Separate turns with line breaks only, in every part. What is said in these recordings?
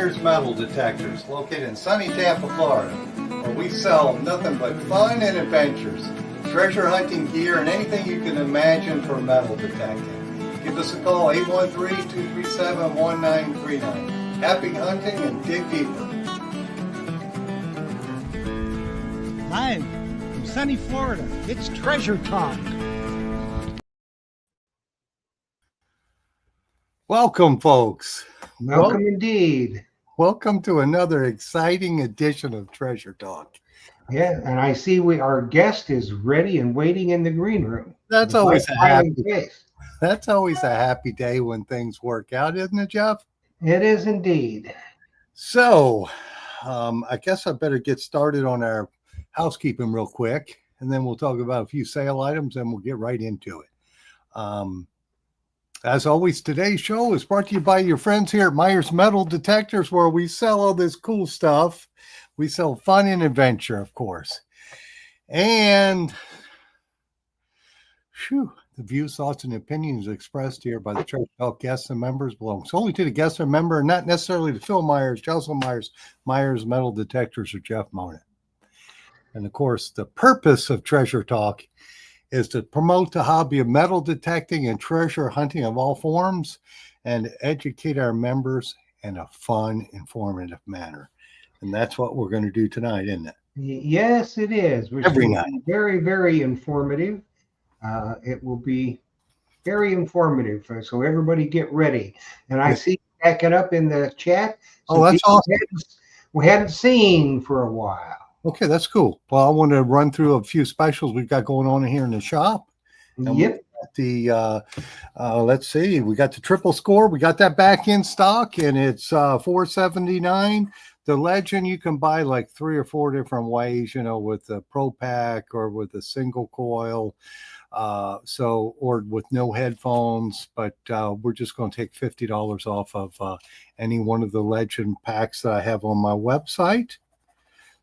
Myers Metal Detectors, located in sunny Tampa, Florida, where we sell nothing but fun and adventures, treasure hunting gear, and anything you can imagine for metal detecting. Give us a call, 813-237-1939. Happy hunting and dig deeper.
Live from sunny Florida, it's Treasure Talk.
Welcome, folks.
Welcome indeed.
Welcome to another exciting edition of Treasure Talk.
Yeah, and I see our guest is ready and waiting in the green room.
That's always a happy day. That's always a happy day when things work out, isn't it, Jeff?
It is indeed.
So, I guess I better get started on our housekeeping real quick, and then we'll talk about a few sale items, and we'll get right into it. As always, today's show is brought to you by your friends here at Myers Metal Detectors, where we sell all this cool stuff. We sell fun and adventure, of course. And the views, thoughts, and opinions expressed here by the Treasure Talk guests and members belong solely to the guest or member, and not necessarily to Phil Myers, Jocelyn Myers, Myers Metal Detectors, or Jeff Mona. And, of course, the purpose of Treasure Talk is to promote the hobby of metal detecting and treasure hunting of all forms and educate our members in a fun, informative manner. And that's what we're going to do tonight, isn't it?
Yes, it is.
Every night.
Very, very informative. It will be very informative. So everybody get ready. And I see backing up in the chat.
Oh, that's awesome.
We hadn't seen for a while.
Okay, that's cool. Well, I want to run through a few specials we've got going on here in the shop. And
yep.
Let's see. We got the triple score. We got that back in stock, and it's $479. The Legend you can buy like 3 or 4 different ways, with the Pro Pack or with a single coil, or with no headphones. But we're just going to take $50 off of any one of the Legend packs that I have on my website.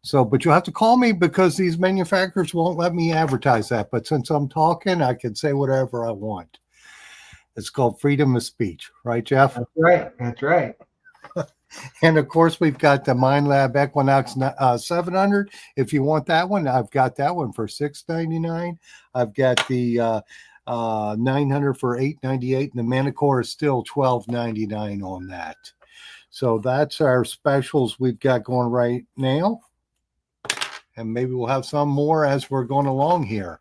So, but you'll have to call me because these manufacturers won't let me advertise that. But since I'm talking, I can say whatever I want. It's called freedom of speech, right, Jeff?
That's right. That's right.
And of course, we've got the MindLab Equinox 700. If you want that one, I've got that one for $699. I've got the 900 for $898, and the Manicore is still $12.99 on that. So that's our specials we've got going right now. And maybe we'll have some more as we're going along here.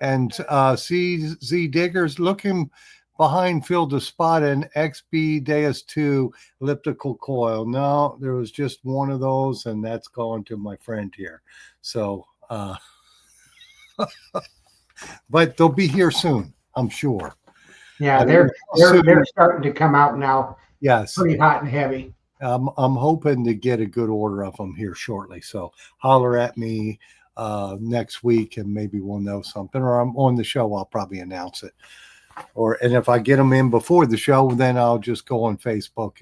And CZ Diggers looking behind Phil to spot an XB Deus 2 elliptical coil. No, there was just one of those, and that's going to my friend here. So, but they'll be here soon, I'm sure.
Yeah, they're starting to come out now.
Yes,
pretty hot and heavy.
I'm hoping to get a good order of them here shortly. So holler at me next week, and maybe we'll know something. Or I'm on the show, I'll probably announce it. And if I get them in before the show, then I'll just go on Facebook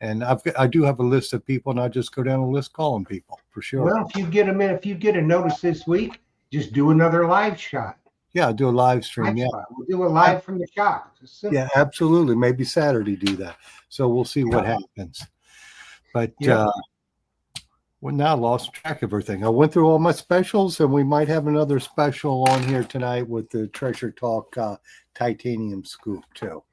and I do have a list of people, and I just go down the list calling people for sure.
Well, if you get them in, if you get a notice this week, just do another live shot.
Yeah, I'll do a live stream. Yeah,
we'll do a live from the shop.
Yeah, absolutely. Maybe Saturday do that. So we'll see what happens. But well, now I lost track of everything. I went through all my specials, and we might have another special on here tonight with the Treasure Talk titanium scoop too.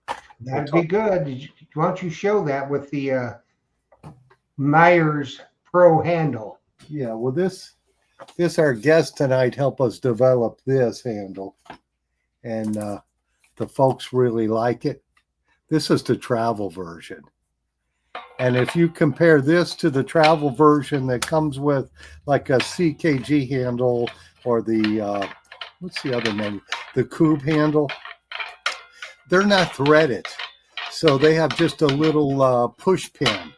That'd be good. Why don't you show that with the Myers Pro handle?
Yeah, well, this our guest tonight helped us develop this handle, and the folks really like it. This is the travel version. And if you compare this to the travel version that comes with like a CKG handle or the, what's the other name? The Cube handle, they're not threaded. So they have just a little push pin,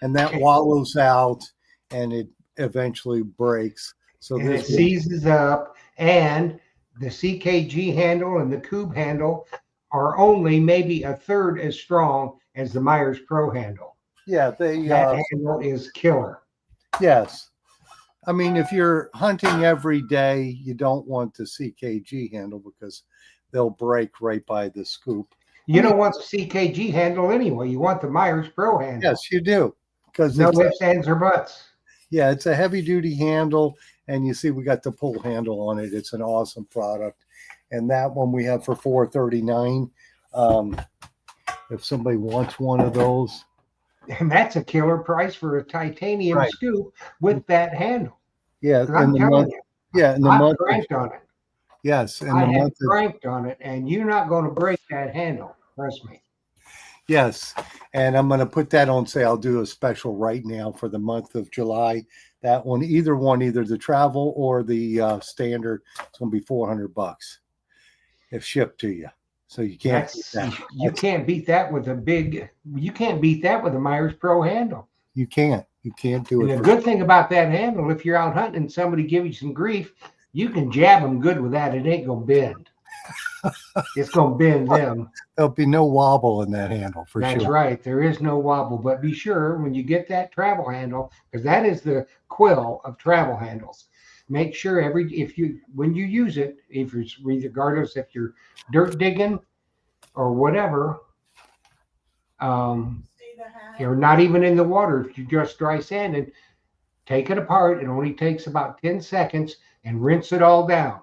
and that wallows out and it eventually breaks. So
and it seizes up, and the CKG handle and the Cube handle are only maybe a third as strong as the Myers Pro handle.
Yeah,
that handle is killer.
Yes. I mean, if you're hunting every day, you don't want the CKG handle because they'll break right by the scoop.
You don't want the CKG handle anyway. You want the Myers Pro handle.
Yes, you do. because
No ifs, ands, or buts.
yeah, it's a heavy duty handle, and you see we got the pull handle on it. It's an awesome product, and that one we have for $439. If somebody wants one of those,
And that's a killer price for a titanium
right?
scoop with that handle.
Yeah,
'Cause
in
I'm
the
telling
month.
you,
Yeah, in the
I've
month.
cranked on it.
Yes, in
I
the
have
month of
cranked on it, and you're not going to break that handle. Trust me.
yes, and I'm going to put that on sale. I'll do a special right now for the month of July. That one, either the travel or the standard, it's going to be $400 if shipped to you. So you can't beat
That's
that.
you can't beat that with a big. You can't beat that with a Myers Pro handle.
You can't. You can't do
And
it
the
for
good thing about that handle, if you're out hunting and somebody give you some grief, you can jab them good with that. It ain't gonna bend. It's gonna bend them.
there'll be no wobble in that handle for
That's
sure.
right. There is no wobble. But be sure when you get that travel handle, because that is the quill of travel handles. Make sure when you use it, if it's regardless if you're dirt digging or whatever, you're not even in the water. If you just dry sanding, take it apart. It only takes about 10 seconds and rinse it all down.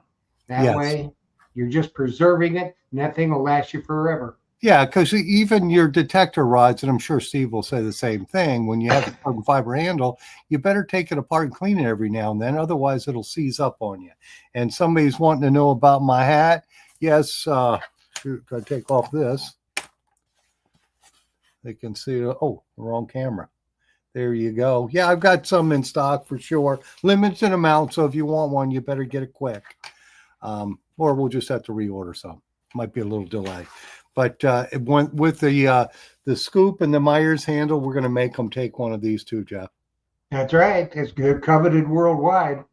That
Yes.
way, you're just preserving it, and that thing will last you forever.
Yeah, because even your detector rods, and I'm sure Steve will say the same thing, when you have a carbon fiber handle, you better take it apart and clean it every now and then. Otherwise, it'll seize up on you. And somebody's wanting to know about my hat. Yes, gotta take off this. They can see, oh, the wrong camera. There you go. Yeah, I've got some in stock for sure. Limited amount, so if you want one, you better get it quick. Or we'll just have to reorder some. Might be a little delay. But it went with the scoop and the Myers handle. We're going to make them take one of these too, Jeff.
That's right. It's good, coveted worldwide.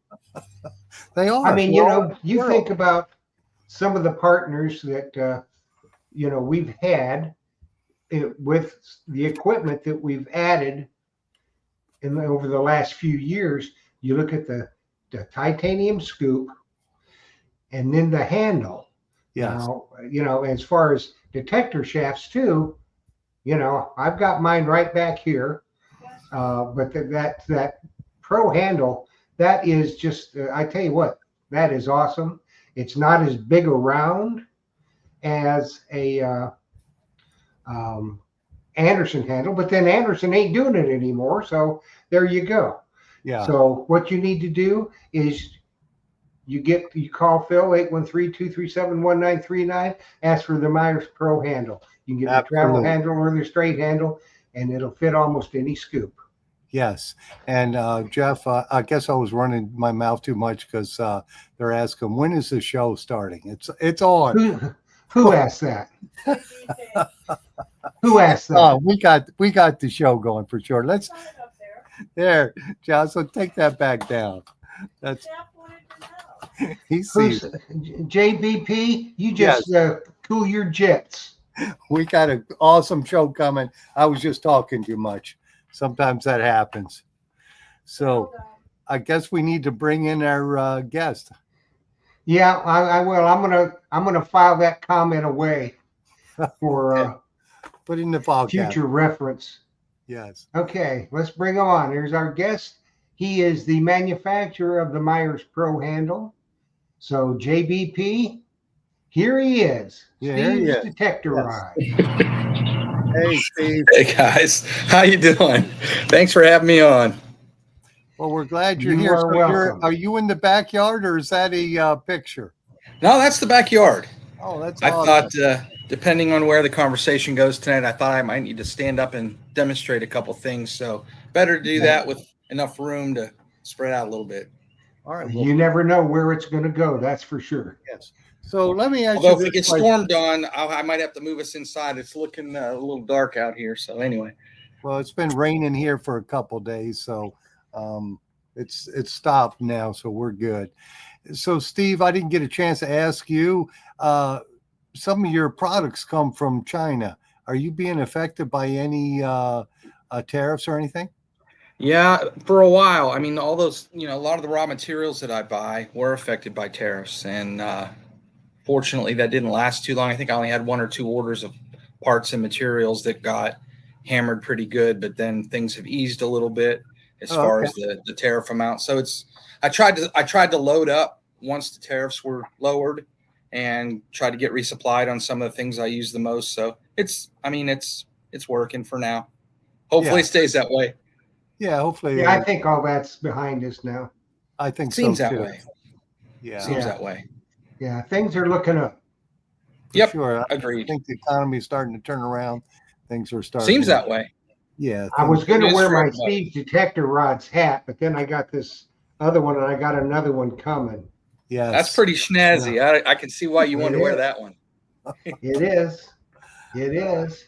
They are.
I mean, you
world.
think about some of the partners that we've had with the equipment that we've added over the last few years. You look at the titanium scoop and then the handle.
Yes.
Now, as far as detector shafts too, I've got mine right back here. But that pro handle, that is just, I tell you what, that is awesome. It's not as big around as a Anderson handle, but then Anderson ain't doing it anymore. So there you go.
Yeah.
So what you need to do is you call Phil 813-237-1939, ask for the Myers Pro handle. You can get the travel handle or the straight handle, and it'll fit almost any scoop.
Yes. And Jeff, I guess I was running my mouth too much because they're asking, when is the show starting? It's on.
Who asked that? Who asked that?
Oh, we got the show going for sure. Let's there, Jocelyn, take that back down. That's he sees.
JBP, you just cool your jets.
We got an awesome show coming. I was just talking too much. Sometimes that happens. So I guess we need to bring in our guest.
Yeah, I will. I'm gonna file that comment away for
put in the file
future reference.
Yes.
Okay, let's bring him on. Here's our guest. He is the manufacturer of the Myers Pro handle. So JBP, here he is.
Yeah,
Steve's Detector Rod.
Hey, Steve.
Hey guys, how you doing? Thanks for having me on.
Well, we're glad you're
You
here.
are welcome.
Are you in the backyard or is that a picture?
No, that's the backyard.
Oh, that's
I
awesome.
thought, depending on where the conversation goes tonight, I thought I might need to stand up and demonstrate a couple things. So better to do that with enough room to spread out a little bit.
All right.
Well, you never know where it's going to go. That's for sure.
Yes. So let me ask
Although
you.
If it gets stormed on, I might have to move us inside. It's looking a little dark out here. So anyway.
Well, it's been raining here for a couple days, so it's stopped now, so we're good. So, Steve, I didn't get a chance to ask you. Some of your products come from China. Are you being affected by any tariffs or anything?
Yeah, for a while. I mean, all those, a lot of the raw materials that I buy were affected by tariffs, and fortunately, that didn't last too long. I think I only had 1 or 2 orders of parts and materials that got hammered pretty good, but then things have eased a little bit as
Oh,
far
okay.
as the tariff amount. So I tried to load up once the tariffs were lowered and try to get resupplied on some of the things I use the most. So it's working for now. Hopefully
Yeah.
it stays that way.
Yeah. Hopefully,
Yeah, I think all that's behind us now.
I think so
Seems that
too.
way.
Yeah,
Seems
Yeah,
that way.
yeah, things are looking up.
for
Yep.
sure. I
Agreed.
think the economy is starting to turn around. Things are starting
Seems
to,
that way.
yeah,
I was going
It
to
is
wear
for
my
everybody.
Steve's detector rods hat, but then I got this other one, and I got another one coming.
That's
yes.
pretty snazzy. I can see why you
It
wanted to wear
is.
that one.
It is. It is.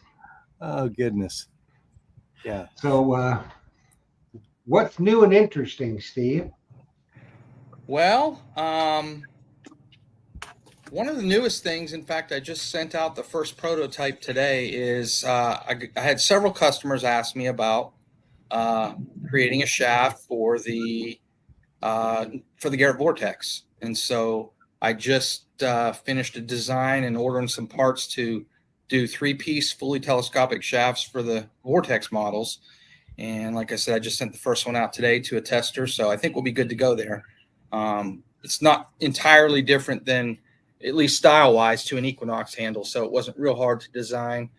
Oh, goodness. Yeah.
So, what's new and interesting, Steve?
Well, one of the newest things, in fact, I just sent out the first prototype today, is I had several customers ask me about uh, creating a shaft for the Garrett Vortex, and so I just finished a design and ordering some parts to do three-piece fully telescopic shafts for the Vortex models. And like I said, I just sent the first one out today to a tester, so I think we'll be good to go there. It's not entirely different than, at least style-wise, to an Equinox handle, so it wasn't real hard to design.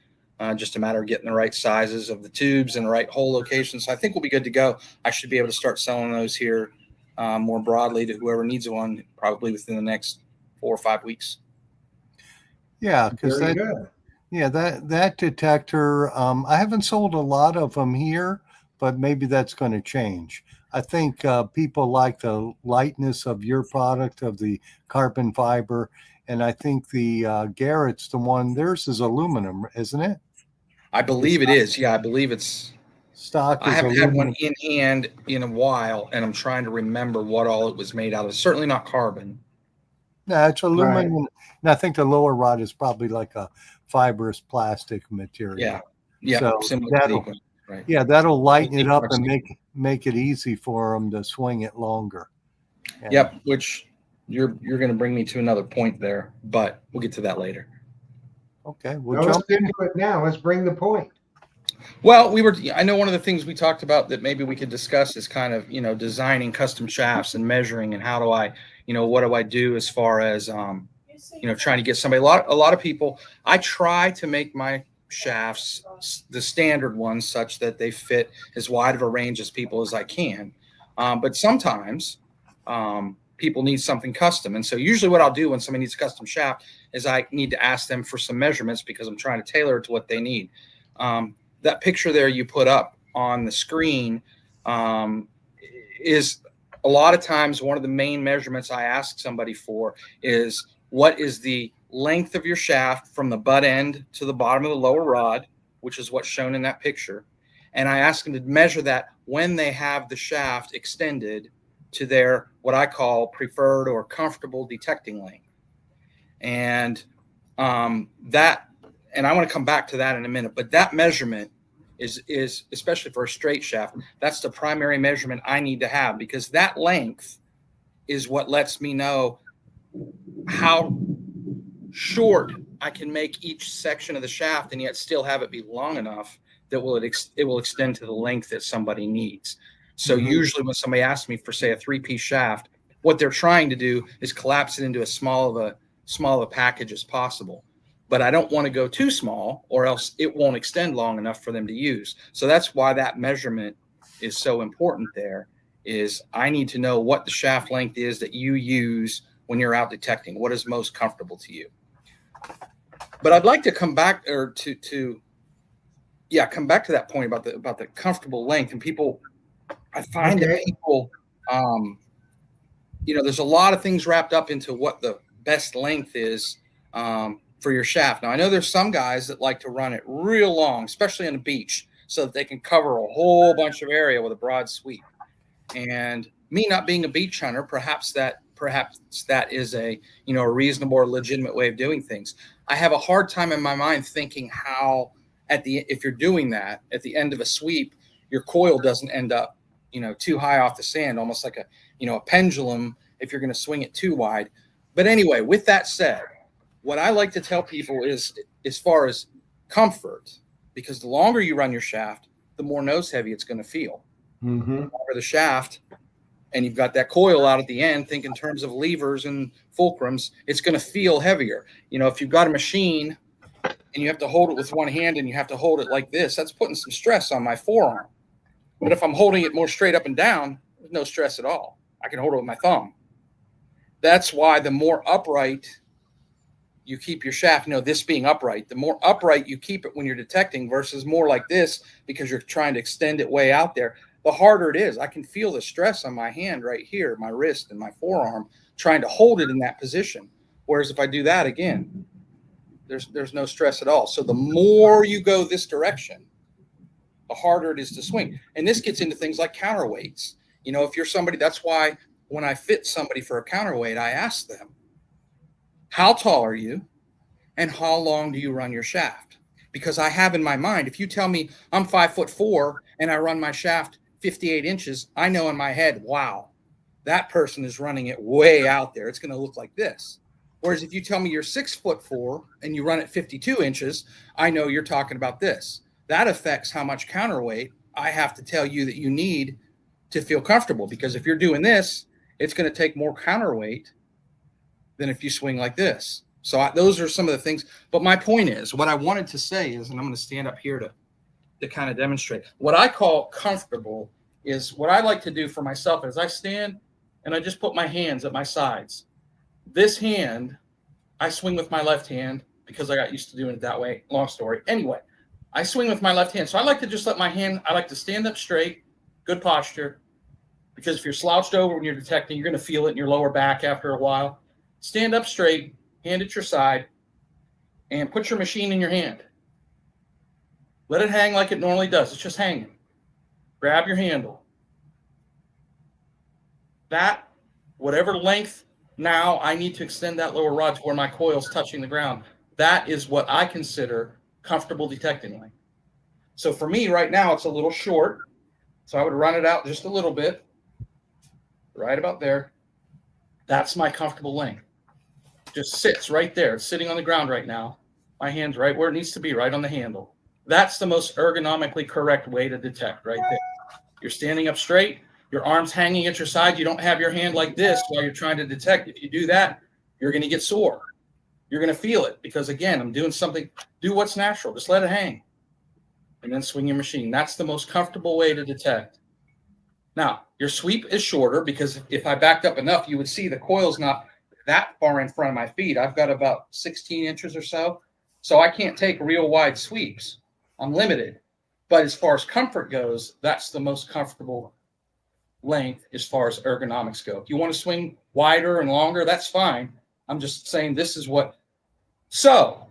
Just a matter of getting the right sizes of the tubes and the right hole location. So I think we'll be good to go. I should be able to start selling those here more broadly to whoever needs one, probably within the next 4 or 5 weeks.
Yeah. Because
Very good.
that detector, I haven't sold a lot of them here, but maybe that's going to change. I think people like the lightness of your product, of the carbon fiber. And I think the Garrett's the one, theirs is aluminum, isn't it?
I
The
believe it is. Yeah, I believe it's.
stock
I
is
haven't had one
aluminum.
in hand in a while, and I'm trying to remember what all it was made out of. Certainly not carbon.
No, it's
Right.
aluminum. And I think the lower rod is probably like a fibrous plastic
Yeah.
material.
Yep.
So
Similar to the
that'll,
Equinox. Right.
yeah, that'll lighten it up
Equinox.
and make it easy for them to swing it longer. And,
Yep. Which you're going to bring me to another point there, but we'll get to that later.
okay,
No,
we'll
let's
jump
get
in.
to it now. Let's bring the point.
Well, I know one of the things we talked about that maybe we could discuss is kind of, designing custom shafts and measuring, and how do I, what do I do as far as, trying to get somebody, a lot of people, I try to make my shafts the standard ones such that they fit as wide of a range as people as I can. But sometimes people need something custom. And so usually what I'll do when somebody needs a custom shaft is I need to ask them for some measurements because I'm trying to tailor it to what they need. That picture there you put up on the screen is a lot of times one of the main measurements I ask somebody for is what is the length of your shaft from the butt end to the bottom of the lower rod, which is what's shown in that picture. And I ask them to measure that when they have the shaft extended to their, what I call, preferred or comfortable detecting length. And that, and I want to come back to that in a minute, but that measurement is especially for a straight shaft, that's the primary measurement I need to have, because that length is what lets me know how short I can make each section of the shaft and yet still have it be long enough that it will extend to the length that somebody needs. So usually when somebody asks me for, say, a three-piece shaft, what they're trying to do is collapse it into as small of a package as possible. But I don't want to go too small, or else it won't extend long enough for them to use. So that's why that measurement is so important there, is I need to know what the shaft length is that you use when you're out detecting, what is most comfortable to you. But I'd like to come back come back to that point about the comfortable length. And people, I find that people, there's a lot of things wrapped up into what the best length is for your shaft. Now, I know there's some guys that like to run it real long, especially on the beach, so that they can cover a whole bunch of area with a broad sweep. And me not being a beach hunter, perhaps that is a reasonable or legitimate way of doing things. I have a hard time in my mind thinking how if you're doing that at the end of a sweep, your coil doesn't end up too high off the sand, almost like a pendulum if you're going to swing it too wide. But anyway, with that said, what I like to tell people is, as far as comfort, because the longer you run your shaft, the more nose heavy it's going to feel.
Mm-hmm.
The longer the shaft, and you've got that coil out at the end, think in terms of levers and fulcrums, it's going to feel heavier. You know, if you've got a machine and you have to hold it with one hand and you have to hold it like this, that's putting some stress on my forearm. But if I'm holding it more straight up and down, there's no stress at all. I can hold it with my thumb. That's why the more upright you keep your shaft, you know, this being upright, the more upright you keep it when you're detecting versus more like this because you're trying to extend it way out there, the harder it is. I can feel the stress on my hand right here, my wrist and my forearm, trying to hold it in that position. Whereas if I do that again, there's no stress at all. So the more you go this direction, the harder it is to swing. And this gets into things like counterweights. You know, if you're somebody, that's why when I fit somebody for a counterweight, I ask them, how tall are you and how long do you run your shaft? Because I have in my mind, if you tell me I'm 5'4" and I run my shaft 58 inches, I know in my head, wow, that person is running it way out there. It's going to look like this. Whereas if you tell me you're 6'4" and you run it 52 inches, I know you're talking about this. That affects how much counterweight I have to tell you that you need to feel comfortable. Because if you're doing this, it's going to take more counterweight than if you swing like this. So those are some of the things. But my point is, what I wanted to say is, and I'm going to stand up here to kind of demonstrate, what I call comfortable is what I like to do for myself is I stand and I just put my hands at my sides. This hand, I swing with my left hand because I got used to doing it that way. Long story. Anyway, I swing with my left hand. So I like to just let my hand, I like to stand up straight, good posture, because if you're slouched over when you're detecting, you're going to feel it in your lower back after a while. Stand up straight, hand at your side, and put your machine in your hand. Let it hang like it normally does. It's just hanging. Grab your handle. That, whatever length, now I need to extend that lower rod to where my coil's touching the ground. That is what I consider comfortable detecting length. So for me right now, it's a little short. So I would run it out just a little bit, right about there. That's my comfortable length. Just sits right there. It's sitting on the ground right now. My hand's right where it needs to be, right on the handle. That's the most ergonomically correct way to detect right there. You're standing up straight, your arm's hanging at your side. You don't have your hand like this while you're trying to detect. If you do that, you're going to get sore. You're going to feel it because, again, I'm doing something. Do what's natural. Just let it hang and then swing your machine. That's the most comfortable way to detect. Now, your sweep is shorter because if I backed up enough, you would see the coil's not that far in front of my feet. I've got about 16 inches or so. So I can't take real wide sweeps. I'm limited. But as far as comfort goes, that's the most comfortable length as far as ergonomics go. If you want to swing wider and longer, that's fine. I'm just saying this is what. So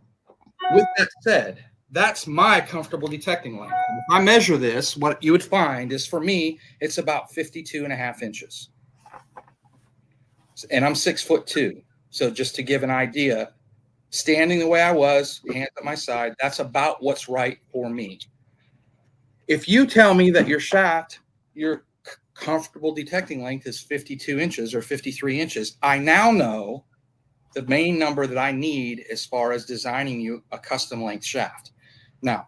with that said, that's my comfortable detecting length. And if I measure this, what you would find is for me, it's about 52.5 inches. And I'm 6'2". So just to give an idea, standing the way I was, hands at my side, that's about what's right for me. If you tell me that your shaft, your comfortable detecting length is 52 inches or 53 inches, I now know the main number that I need as far as designing you a custom length shaft. Now,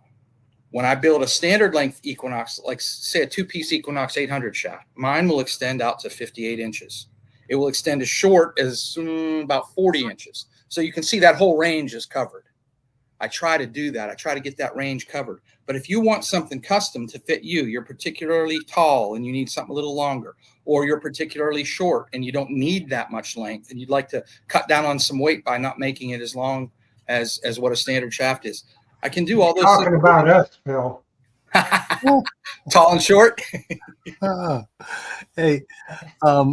when I build a standard length Equinox, like say a two-piece Equinox 800 shaft, mine will extend out to 58 inches. It will extend as short as about 40 inches. So you can see that whole range is covered. I try to do that. I try to get that range covered. But if you want something custom to fit you, you're particularly tall and you need something a little longer, or you're particularly short and you don't need that much length and you'd like to cut down on some weight by not making it as long as what a standard shaft is, I can do all those
Talking
things.
about us, Phil.
Tall and short.
Hey,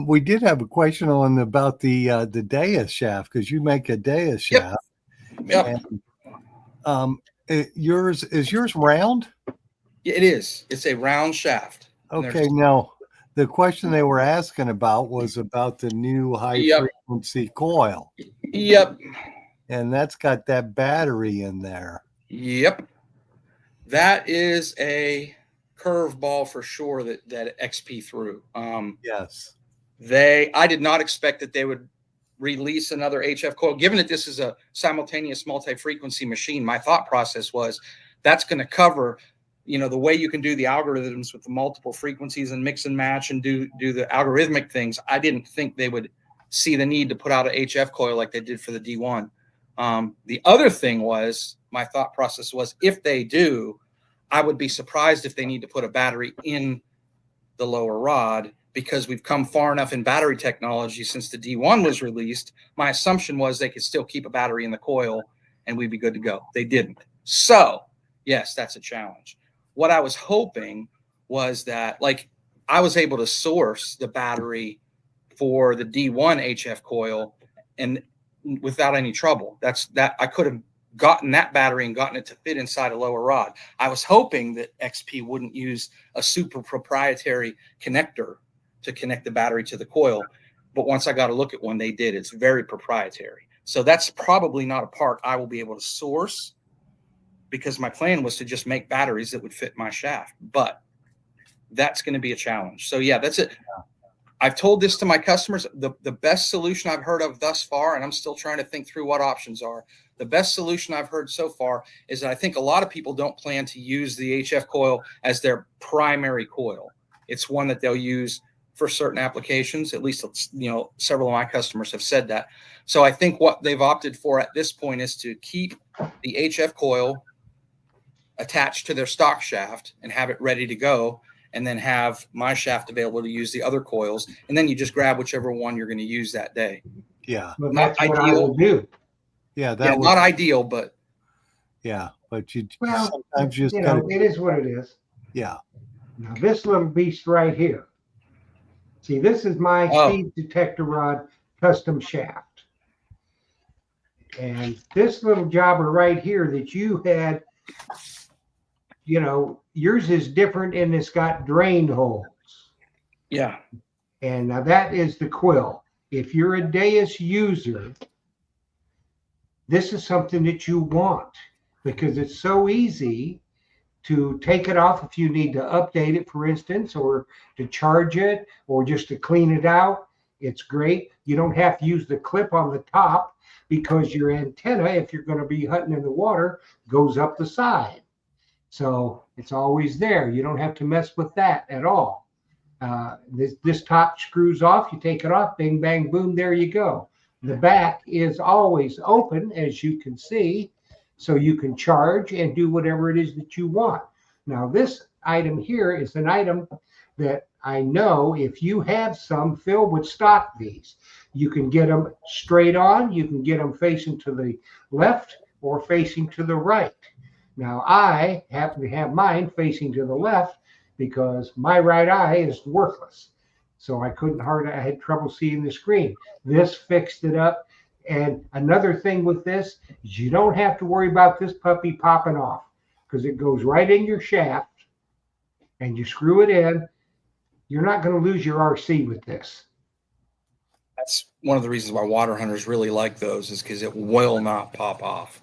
we did have a question on about the Deus shaft because you make a Deus shaft.
Yep.
And, yours round?
Yeah, it is. It's a round shaft.
Okay, now the question they were asking about was about the new high frequency coil.
Yep.
And that's got that battery in there.
Yep. That is a curveball for sure that XP threw.
Yes.
I did not expect that they would release another HF coil. Given that this is a simultaneous multi-frequency machine, my thought process was that's going to cover, the way you can do the algorithms with the multiple frequencies and mix and match and do the algorithmic things. I didn't think they would see the need to put out an HF coil like they did for the D1. The other thing was, my thought process was, if they do, I would be surprised if they need to put a battery in the lower rod, because we've come far enough in battery technology since the D1 was released. My assumption was they could still keep a battery in the coil and we'd be good to go. They didn't. So yes, that's a challenge. What I was hoping was that, like, I was able to source the battery for the D1 HF coil and without any trouble. That I could have gotten that battery and gotten it to fit inside a lower rod. I was hoping that XP wouldn't use a super proprietary connector to connect the battery to the coil. But once I got to look at one, they did. It's very proprietary. So that's probably not a part I will be able to source, because my plan was to just make batteries that would fit my shaft. But that's going to be a challenge. So yeah, that's it. I've told this to my customers. The best solution I've heard of thus far, and I'm still trying to think through what options are. The best solution I've heard so far is that I think a lot of people don't plan to use the HF coil as their primary coil. It's one that they'll use for certain applications. At least, several of my customers have said that. So I think what they've opted for at this point is to keep the HF coil attached to their stock shaft and have it ready to go, and then have my shaft available to use the other coils. And then you just grab whichever one you're going to use that day.
Yeah.
Well,
Not
that's what I
ideal.
will do.
Yeah,
Yeah, not ideal, but
yeah, but you
Well,
sometimes you just gotta,
it is what it is.
yeah.
Now, this little beast right here. See, this is my speed detector rod custom shaft. And this little jobber right here that you had, yours is different and it's got drained holes.
yeah.
And now that is the quill. If you're a Deus user, this is something that you want, because it's so easy to take it off if you need to update it, for instance, or to charge it, or just to clean it out. It's great. You don't have to use the clip on the top, because your antenna, if you're going to be hunting in the water, goes up the side. So it's always there. You don't have to mess with that at all. This top screws off. You take it off, bing, bang, boom, there you go. The back is always open, as you can see, so you can charge and do whatever it is that you want. Now, this item here is an item that I know if you have some, Phil would stock these. You can get them straight on. You can get them facing to the left or facing to the right. Now, I happen to have mine facing to the left because my right eye is worthless. So I had trouble seeing the screen. This fixed it up. And another thing with this is you don't have to worry about this puppy popping off, because it goes right in your shaft and you screw it in. You're not going to lose your RC with this.
That's one of the reasons why water hunters really like those, is because it will not pop off.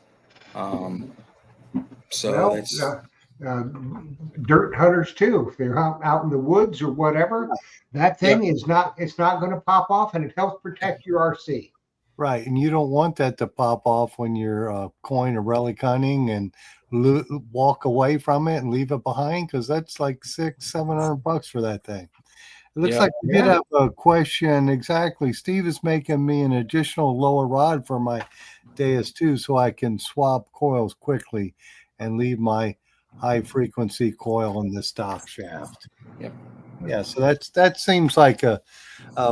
Dirt hunters too, if they're out in the woods or whatever, that thing it's not going to pop off, and it helps protect your RC.
Right, and you don't want that to pop off when you're coin or relic hunting and walk away from it and leave it behind, because that's like $600-700 for that thing. It looks like we did have a question. Exactly. Steve is making me an additional lower rod for my Deus 2 so I can swap coils quickly and leave my high frequency coil in the stock shaft.
Yep.
Yeah, so that seems like a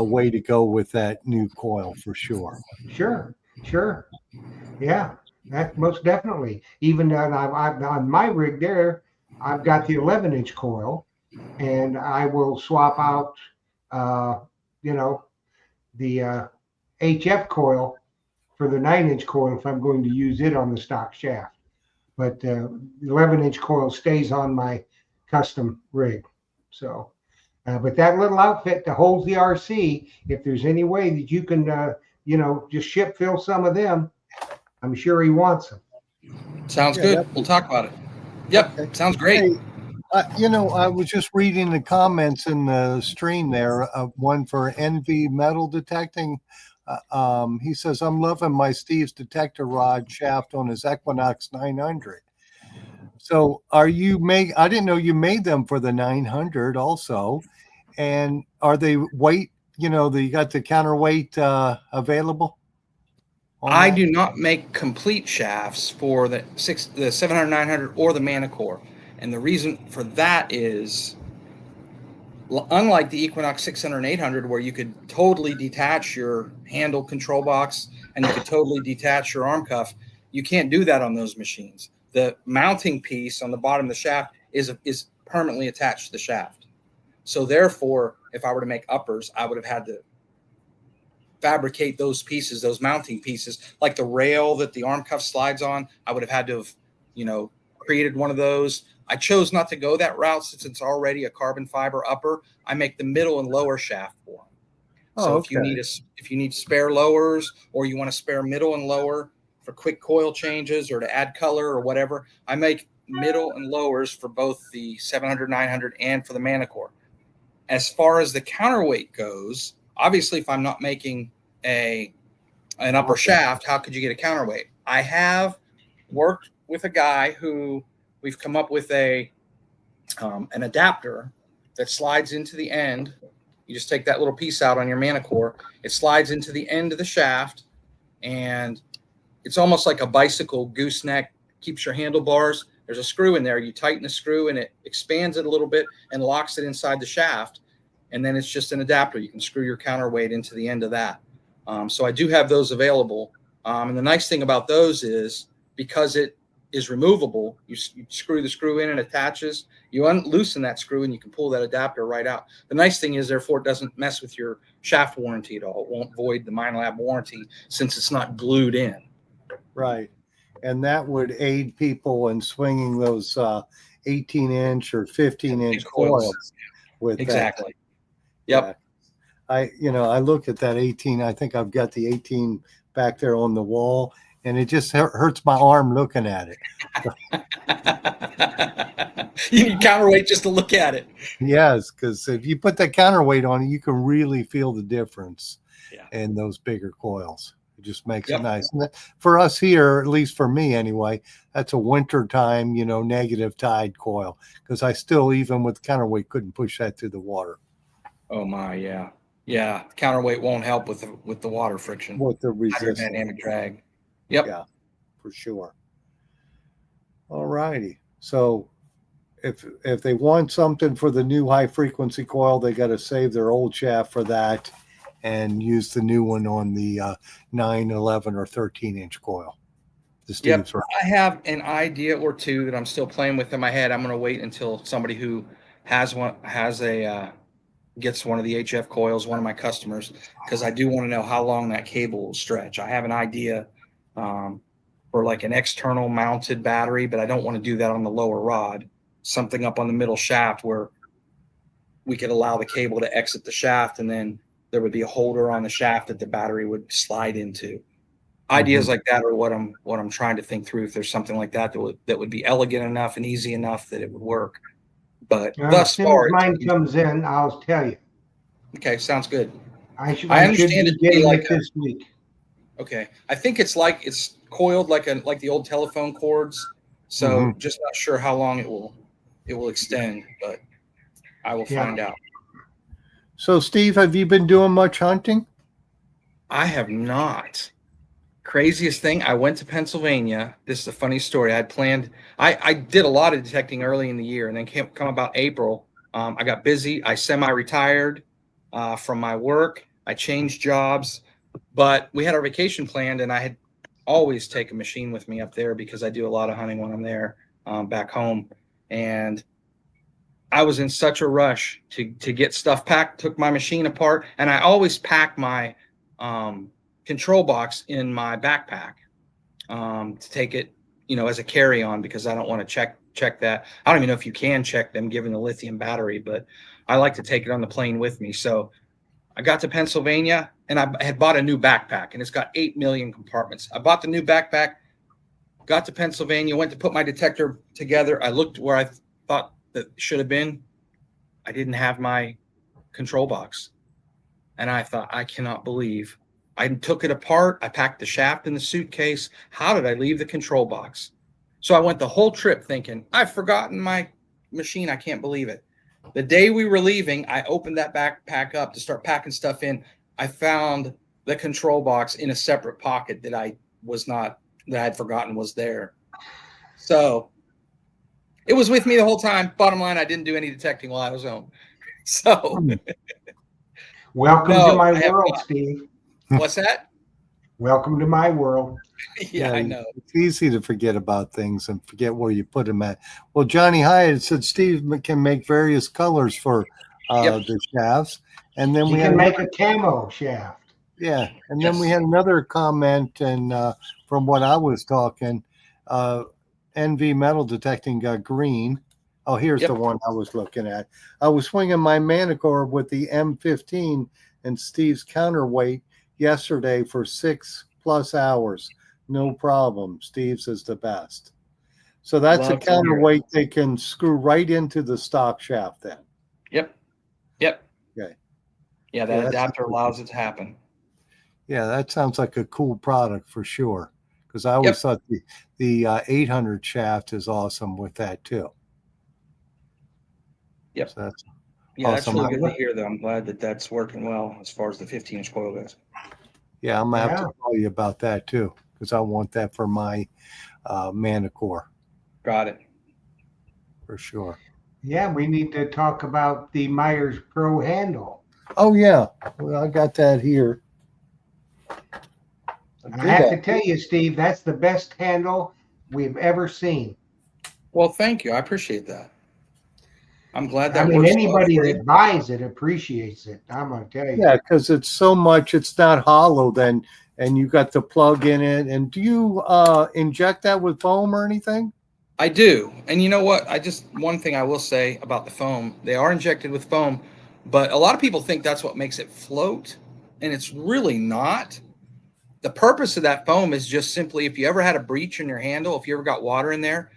way to go with that new coil for sure.
Sure. Yeah, that most definitely. Even on my rig there, I've got the 11-inch coil, and I will swap out, the HF coil for the 9-inch coil if I'm going to use it on the stock shaft. But the 11-inch coil stays on my custom rig. So, but that little outfit that holds the RC, if there's any way that you can, just ship Phil some of them, I'm sure he wants them.
Sounds good. We'll talk about it. Yep. Okay. Sounds great.
Hey, I was just reading the comments in the stream there. One for NV metal detecting. He says, I'm loving my Steve's detector rod shaft on his Equinox 900. So are you make? I didn't know you made them for the 900 also. And are they weight? You got the counterweight available on
I
that?
do not make complete shafts for the 700, 900, or the Manicore, and the reason for that is, unlike the Equinox 600 and 800, where you could totally detach your handle control box and you could totally detach your arm cuff, you can't do that on those machines. The mounting piece on the bottom of the shaft is permanently attached to the shaft. So therefore, if I were to make uppers, I would have had to fabricate those pieces, those mounting pieces, like the rail that the arm cuff slides on. I would have had to have, created one of those. I chose not to go that route since it's already a carbon fiber upper. I make the middle and lower shaft for them.
Oh,
So
okay.
if you need spare lowers, or you want to spare middle and lower for quick coil changes or to add color or whatever, I make middle and lowers for both the 700, 900, and for the Manicore. As far as the counterweight goes, obviously, if I'm not making an upper shaft, how could you get a counterweight? I have worked with a guy who we've come up with an adapter that slides into the end. You just take that little piece out on your Manicore. It slides into the end of the shaft, and it's almost like a bicycle gooseneck, keeps your handlebars. There's a screw in there. You tighten the screw, and it expands it a little bit and locks it inside the shaft. And then it's just an adapter. You can screw your counterweight into the end of that. So I do have those available. And the nice thing about those is, because it is removable, you screw the screw in and attaches. You loosen that screw and you can pull that adapter right out. The nice thing is, therefore, it doesn't mess with your shaft warranty at all. It won't void the MindLab warranty since it's not glued in.
Right. And that would aid people in swinging those 18-inch or 15-inch coils with
Exactly.
that.
Yep.
Yeah. I look at that 18. I think I've got the 18 back there on the wall, and it just hurts my arm looking at it.
You need counterweight just to look at it.
Yes, because if you put that counterweight on it, you can really feel the difference in those bigger coils. It just makes it nice. And for us here, at least for me anyway, that's a winter time, negative tide coil, because I still, even with counterweight, couldn't push that through the water.
Oh my, yeah. Yeah, counterweight won't help with the water friction.
With the resistance.
Hydrodynamic drag. Yep.
Yeah, for sure. All righty. So if they want something for the new high frequency coil, they got to save their old shaft for that and use the new one on the 9, 11, or 13-inch coil.
Yep. I have an idea or two that I'm still playing with in my head. I'm going to wait until somebody who gets one of the HF coils, one of my customers, because I do want to know how long that cable will stretch. I have an idea for like an external mounted battery, but I don't want to do that on the lower rod. Something up on the middle shaft where we could allow the cable to exit the shaft, and then there would be a holder on the shaft that the battery would slide into. Ideas like that are what I'm trying to think through. If there's something like that that would be elegant enough and easy enough that it would work. But thus far,
as mine comes in, I'll tell you.
Okay, sounds good.
I should
understand
be
it to be
getting
like
it this week.
Okay, I think it's coiled like the old telephone cords. So just not sure how long it will extend, but I will find out.
So Steve, have you been doing much hunting?
I have not. Craziest thing, I went to Pennsylvania. This is a funny story. I had planned. I did a lot of detecting early in the year, and then come about April. I got busy. I semi-retired from my work. I changed jobs, but we had our vacation planned, and I had always take a machine with me up there because I do a lot of hunting when I'm there back home. And I was in such a rush to get stuff packed, took my machine apart, and I always pack my control box in my backpack to take it, as a carry-on, because I don't want to check that. I don't even know if you can check them given the lithium battery, but I like to take it on the plane with me. So I got to Pennsylvania, and I had bought a new backpack, and it's got 8 million compartments. I bought the new backpack, got to Pennsylvania, went to put my detector together. I looked where I thought that should have been. I didn't have my control box. And I thought, I cannot believe. I took it apart. I packed the shaft in the suitcase. How did I leave the control box? So I went the whole trip thinking, I've forgotten my machine. I can't believe it. The day we were leaving, I opened that backpack up to start packing stuff in. I found the control box in a separate pocket that I had forgotten was there. So it was with me the whole time. Bottom line, I didn't do any detecting while I was home. So
Welcome to
no,
my
I have
world,
not.
Steve.
What's that?
Welcome to my world.
Yeah, I know.
It's easy to forget about things and forget where you put them at. Well, Johnny Hyatt said Steve can make various colors for
Yep.
the shafts, and then
You
we had
can make a camo shaft.
yeah, and then we
Yes.
had another comment, and from what I was talking, NV metal detecting got green. Oh, here's
Yep.
the one I was looking at. I was swinging my Manicore with the M15 and Steve's counterweight yesterday for 6+ hours. No problem. Steve's is the best. So that's
Love
a
to hear it.
counterweight they can screw right into the stock shaft then.
Yep. Yep.
Okay.
Yeah, that
Yeah, that's
adapter
a-
allows it to happen.
Yeah, that sounds like a cool product for sure. Because I always
Yep.
thought the 800 shaft is awesome with that too.
Yep.
So that's
Yeah, that's
awesome.
really good to hear, though. I'm glad that that's working well as far as the 15-inch coil goes.
Yeah, I'm gonna have
Yeah.
to call you about that too, because I want that for my Manicore
Got it.
for sure.
Yeah, we need to talk about the Myers Pro handle.
Oh yeah, well, I got that here.
And I have to tell you, Steve, that's the best handle we've ever seen.
Well, thank you. I appreciate that. I'm glad
I
that
mean,
works well
anybody
for you.
that buys it appreciates it. I'm gonna tell you.
Yeah, because it's so much. It's not hollow then, and you got the plug in it. And do you inject that with foam or anything?
I do. And you know what? One thing I will say about the foam, they are injected with foam, but a lot of people think that's what makes it float, and it's really not. The purpose of that foam is just simply if you ever had a breach in your handle, if you ever got water in there,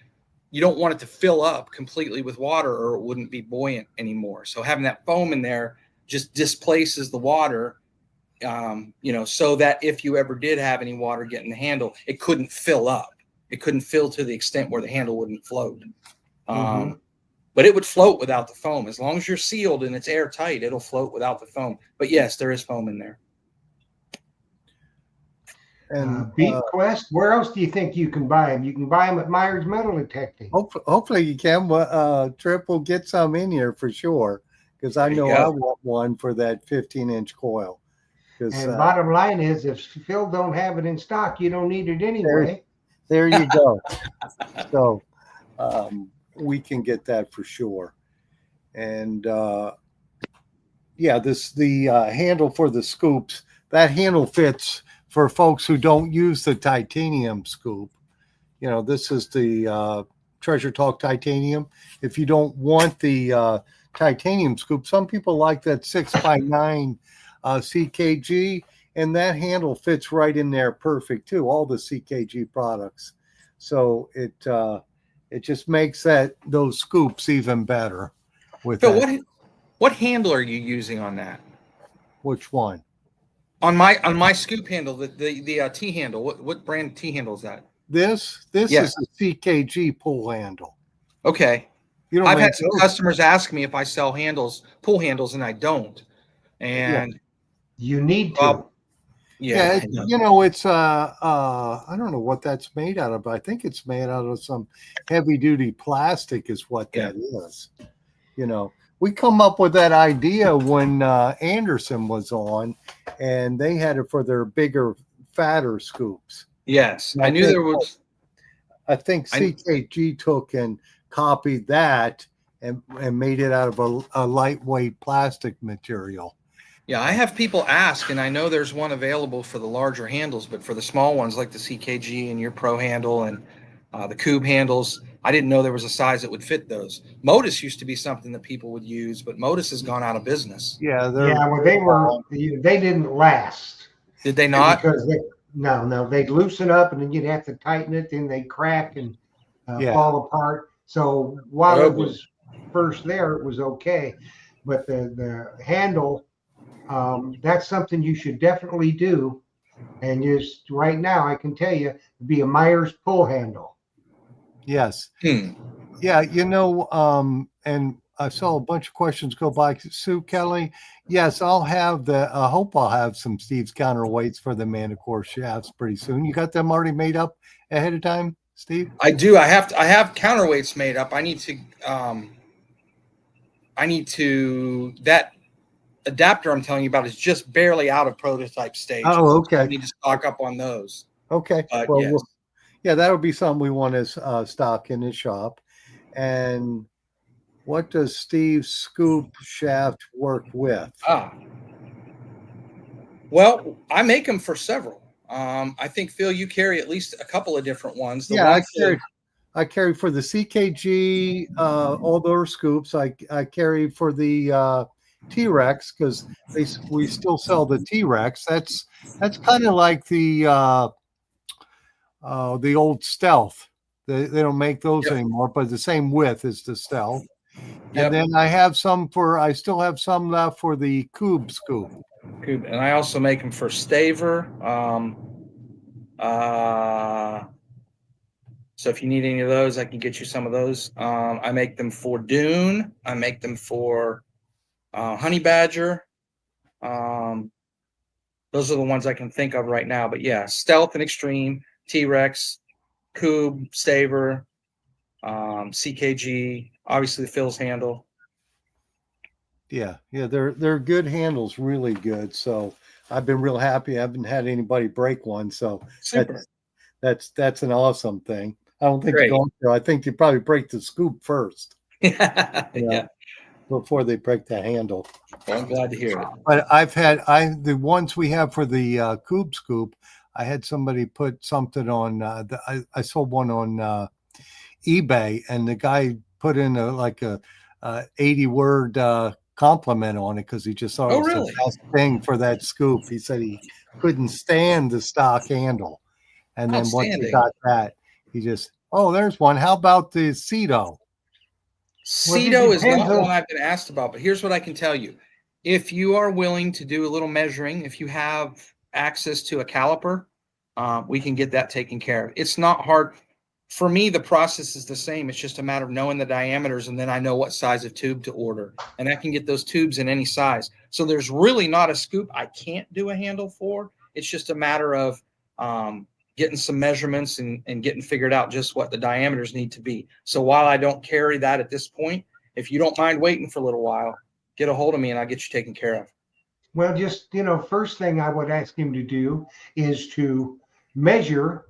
you don't want it to fill up completely with water or it wouldn't be buoyant anymore. So having that foam in there just displaces the water, so that if you ever did have any water get in the handle, it couldn't fill up. It couldn't fill to the extent where the handle wouldn't float. But it would float without the foam. As long as you're sealed and it's airtight, it'll float without the foam. But yes, there is foam in there.
And
Beat Quest, where else do you think you can buy them? You can buy them at Myers Metal Detecting.
hopefully you can. Trip will get some in here for sure, because I
There you
know
go.
I want one for that 15-inch coil.
And bottom line is, if Phil don't have it in stock, you don't need it anyway.
There you go. So we can get that for sure. And the handle for the scoops, that handle fits for folks who don't use the titanium scoop. This is the Treasure Talk titanium. If you don't want the titanium scoop, some people like that 6x9 CKG, and that handle fits right in there perfect too. All the CKG products, so it just makes those scoops even better. With
Phil,
that.
what handle are you using on that?
Which one?
On my scoop handle, the T handle. What brand T handle is that?
This
Yeah.
is a CKG pull handle.
Okay.
You don't
I've
make
had some
those.
customers ask me if I sell pull handles, and I don't. And
You need to.
yeah,
It's I don't know what that's made out of, but I think it's made out of some heavy duty plastic is what that is. We come up with that idea when Anderson was on, and they had it for their bigger, fatter scoops.
yes,
And
I knew there was.
I think CKG took and copied that and made it out of a lightweight plastic material.
Yeah, I have people ask, and I know there's one available for the larger handles, but for the small ones like the CKG and your Pro handle and the Cube handles, I didn't know there was a size that would fit those. Modus used to be something that people would use, but Modus has gone out of business.
Yeah,
Well, they didn't last.
Did they not?
Because they'd loosen up and then you'd have to tighten it, then they crack and fall apart. So while it was first there, it was okay, but the handle, that's something you should definitely do. And just right now, I can tell you, it'd be a Myers pull handle.
Yes.
Hmm.
Yeah, and I saw a bunch of questions go by. Sue Kelly, yes, I'll have I hope I'll have some Steve's counterweights for the Manicore shafts pretty soon. You got them already made up ahead of time, Steve?
I do. I have counterweights made up. That adapter I'm telling you about is just barely out of prototype stage.
Oh,
I
okay.
need to stock up on those.
Okay.
But
Well,
yes.
yeah, that'll be something we want to stock in the shop. And what does Steve's scoop shaft work with?
Ah. Well, I make them for several. I think Phil, you carry at least a couple of different ones. The
Yeah,
one
I carry for the CKG, all those scoops. I carry for the T-Rex because we still sell the T-Rex. That's kind of like the old Stealth. They don't make those
Yep.
anymore, but the same width as the Stealth. And
Yep.
then I still have some left for the Cube scoop.
And I also make them for Staver. So if you need any of those, I can get you some of those. I make them for Dune. I make them for Honey Badger. Those are the ones I can think of right now. But yeah, Stealth and Extreme, T-Rex, Cube, Staver, CKG, obviously the Phil's handle.
Yeah, they're good handles, really good. So I've been real happy. I haven't had anybody break one, so
Super.
that's an awesome thing. I don't think
Great.
you're going to. I think you probably break the scoop first,
Yeah.
before they break the handle.
Well, I'm glad to hear it.
But the ones we have for the Cube scoop. I had somebody put something on. I sold one on eBay, and the guy put in a 80-word compliment on it because he just thought it was
really?
the best thing for that scoop. He said he couldn't stand the stock handle, and then once he got that, he just, oh, there's one. How about the Cedo?
Cedo is not
on-
one I've been asked about, but here's what I can tell you. If you are willing to do a little measuring, if you have access to a caliper, we can get that taken care of. It's not hard. For me, the process is the same. It's just a matter of knowing the diameters, and then I know what size of tube to order. And I can get those tubes in any size. So there's really not a scoop I can't do a handle for. It's just a matter of getting some measurements and getting figured out just what the diameters need to be. So while I don't carry that at this point, if you don't mind waiting for a little while, get a hold of me and I'll get you taken care of.
Well, just, first thing I would ask him to do is to measure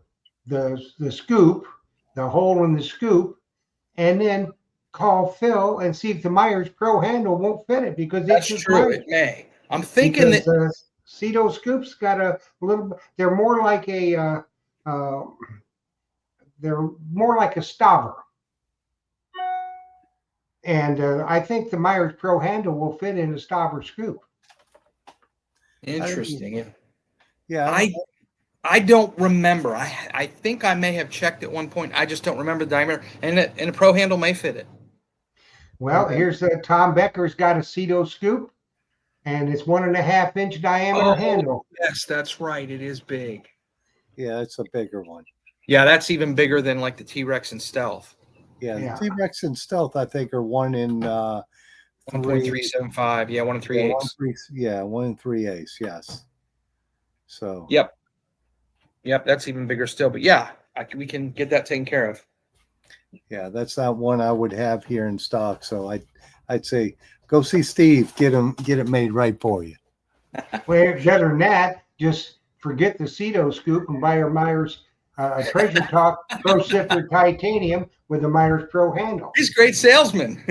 the scoop, the hole in the scoop, and then call Phil and see if the Myers Pro handle won't fit it because
That's true. It may. I'm thinking that
Cedo scoops got a little. They're more like a. They're more like a stobber, and I think the Myers Pro handle will fit in a stobber scoop.
Interesting.
Yeah,
I don't remember. I think I may have checked at one point. I just don't remember the diameter, and a pro handle may fit it.
Well, here's Tom Becker's got a Cedo scoop, and it's 1.5-inch diameter handle.
Yes, that's right. It is big.
Yeah, it's a bigger one.
Yeah, that's even bigger than like the T-Rex and Stealth.
Yeah, the T-Rex and Stealth, I think, are
1.375. Yeah, 1 3/8.
Yeah, 1 3/8. Yes. So.
Yep, that's even bigger still. But yeah, we can get that taken care of.
Yeah, that's not one I would have here in stock. So I'd say go see Steve. Get it made right for you.
Well, better than that, just forget the Cedo scoop and buy your Myers a Treasure Talk Pro Sifter Titanium with a Myers Pro handle.
He's a great salesman.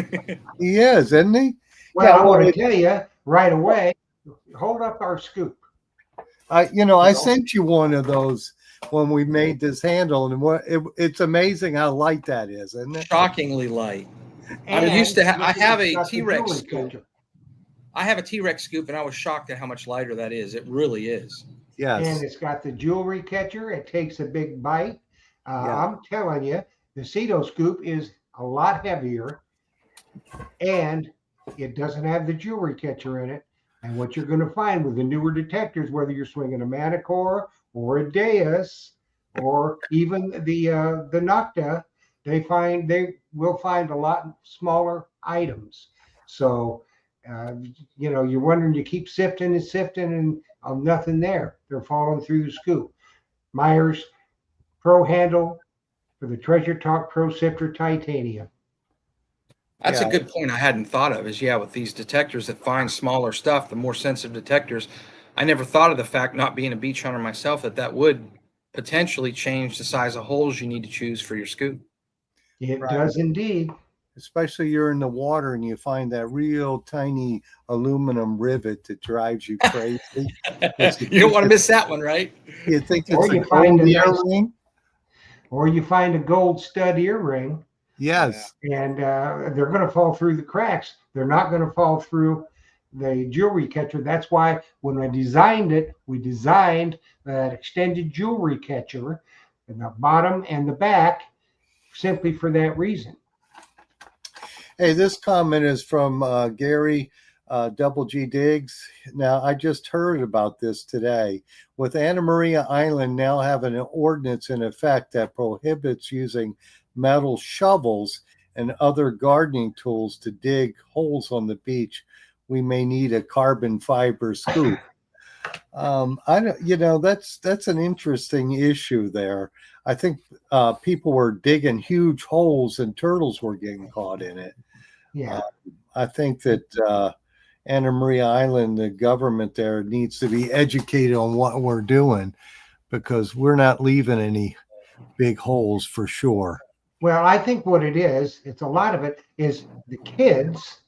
He is, isn't he?
Well, I want to tell you right away, hold up our scoop.
I sent you one of those when we made this handle, and it's amazing how light that is, isn't it?
Shockingly light. I have a T-Rex scoop. I have a T-Rex scoop, and I was shocked at how much lighter that is. It really is.
Yes.
And it's got the jewelry catcher. It takes a big bite. I'm telling you, the Cedo scoop is a lot heavier, and it doesn't have the jewelry catcher in it. And what you're going to find with the newer detectors, whether you're swinging a Manicore or a Deus or even the Nocta, They will find a lot smaller items. So, you're wondering, you keep sifting and sifting, and nothing there. They're falling through the scoop. Myers Pro handle for the Treasure Talk Pro Sifter Titanium.
That's
Yeah.
a good point I hadn't thought of. Is with these detectors that find smaller stuff, the more sensitive detectors. I never thought of the fact, not being a beach hunter myself, that would potentially change the size of holes you need to choose for your scoop.
It
Right.
does indeed.
Especially you're in the water and you find that real tiny aluminum rivet that drives you crazy.
You don't want to miss that one, right?
You think
Or
it's a
you find
gold
a nice,
earring?
or you find a gold stud earring,
Yes.
and they're going to fall through the cracks. They're not going to fall through the jewelry catcher. That's why when I designed it, we designed that extended jewelry catcher in the bottom and the back, simply for that reason.
Hey, this comment is from Gary Double G Diggs. Now, I just heard about this today. With Anna Maria Island now having an ordinance in effect that prohibits using metal shovels and other gardening tools to dig holes on the beach, we may need a carbon fiber scoop. I don't, that's an interesting issue there. I think people were digging huge holes and turtles were getting caught in it.
Yeah.
I think that Anna Maria Island, the government there needs to be educated on what we're doing, because we're not leaving any big holes for sure.
Well, I think what it's a lot of it is the kids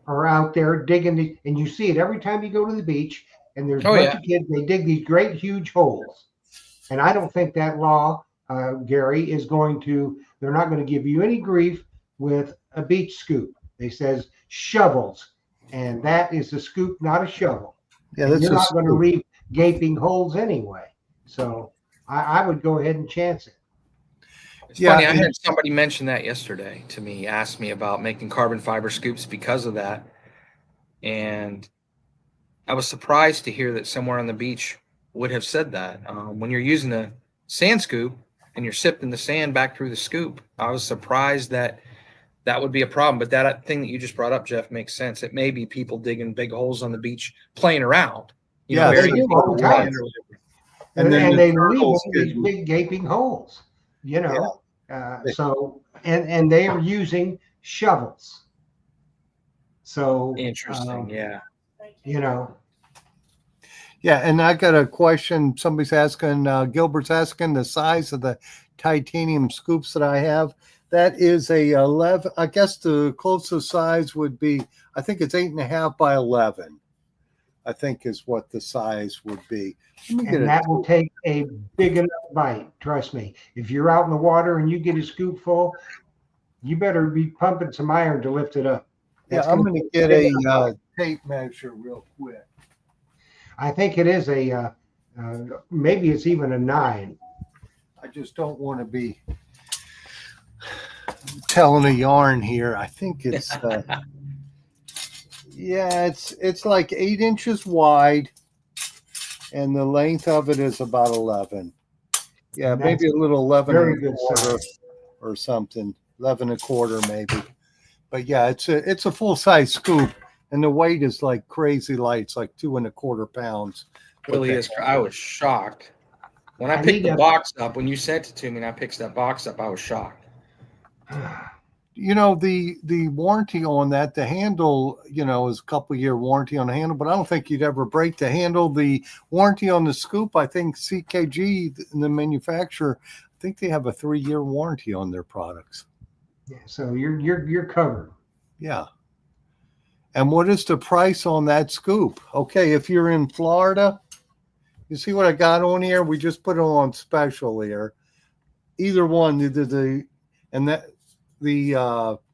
are out there digging and you see it every time you go to the beach, and there's a bunch of kids, they dig these great huge holes. And I don't think that law, Gary, they're not going to give you any grief with a beach scoop. They says shovels, and that is a scoop, not a shovel.
Yeah,
and
that's
you're not going to
scoop.
leave gaping holes anyway. So I would go ahead and chance it.
It's funny. I had somebody mention that yesterday to me, asked me about making carbon fiber scoops because of that. And I was surprised to hear that somewhere on the beach would have said that. When you're using a sand scoop and you're sifting the sand back through the scoop, I was surprised that would be a problem. But that thing that you just brought up, Jeff, makes sense. It may be people digging big holes on the beach, playing around.
They do all the time. And they leave these big gaping holes,
Yeah.
So, and they are using shovels. So
interesting. Yeah.
Yeah, and I got a question. Somebody's asking, Gilbert's asking the size of the titanium scoops that I have. That is a 11. I guess the closest size would be, I think it's 8.5 by 11. I think is what the size would be.
And that will take a big enough bite. Trust me. If you're out in the water and you get a scoop full, you better be pumping some iron to lift it up.
Yeah, I'm going to get a tape measure real quick.
I think it is maybe it's even a 9.
I just don't want to be telling a yarn here. I think it's yeah, it's like 8 inches wide, and the length of it is about 11. Yeah, maybe a little 11 and a quarter or something, 11 and a quarter maybe. But yeah, it's a full size scoop, and the weight is like crazy light. It's like 2.25 pounds.
It really is. I was shocked when I picked the box up. When you sent it to me and I picked that box up, I was shocked.
The warranty on that, the handle, is a couple-year warranty on the handle, but I don't think you'd ever break the handle. The warranty on the scoop, I think CKG, the manufacturer, I think they have a 3-year warranty on their products.
Yeah, so you're covered.
Yeah. And what is the price on that scoop? Okay, if you're in Florida, you see what I got on here? We just put it on special here. Either one, the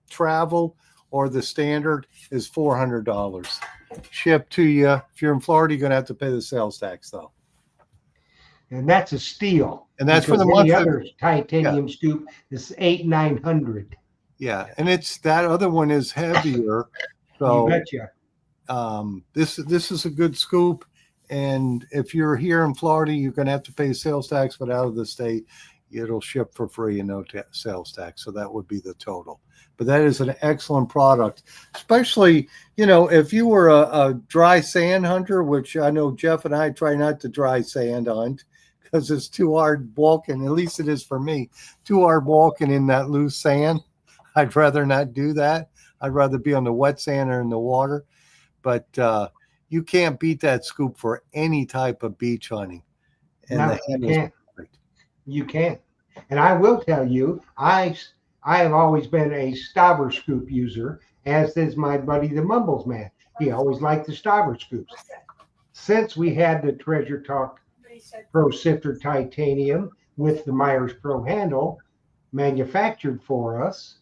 travel or the standard is $400 shipped to you. If you're in Florida, you're going to have to pay the sales tax, though.
And that's a steal.
And that's for the month.
The other titanium scoop is $800-900.
Yeah, and that other one is heavier. So
you betcha.
This is a good scoop, and if you're here in Florida, you're going to have to pay sales tax, but out of the state, it'll ship for free and no sales tax. So that would be the total. But that is an excellent product, especially, if you were a dry sand hunter, which I know Jeff and I try not to dry sand hunt because it's too hard walking. At least it is for me. Too hard walking in that loose sand. I'd rather not do that. I'd rather be on the wet sand or in the water. But you can't beat that scoop for any type of beach hunting. And
No, you can't. You can't. And I will tell you, I have always been a Stauber scoop user, as is my buddy the Mumbles man. He always liked the Stauber scoops. Since we had the Treasure Talk Pro Sifter Titanium with the Myers Pro handle manufactured for us,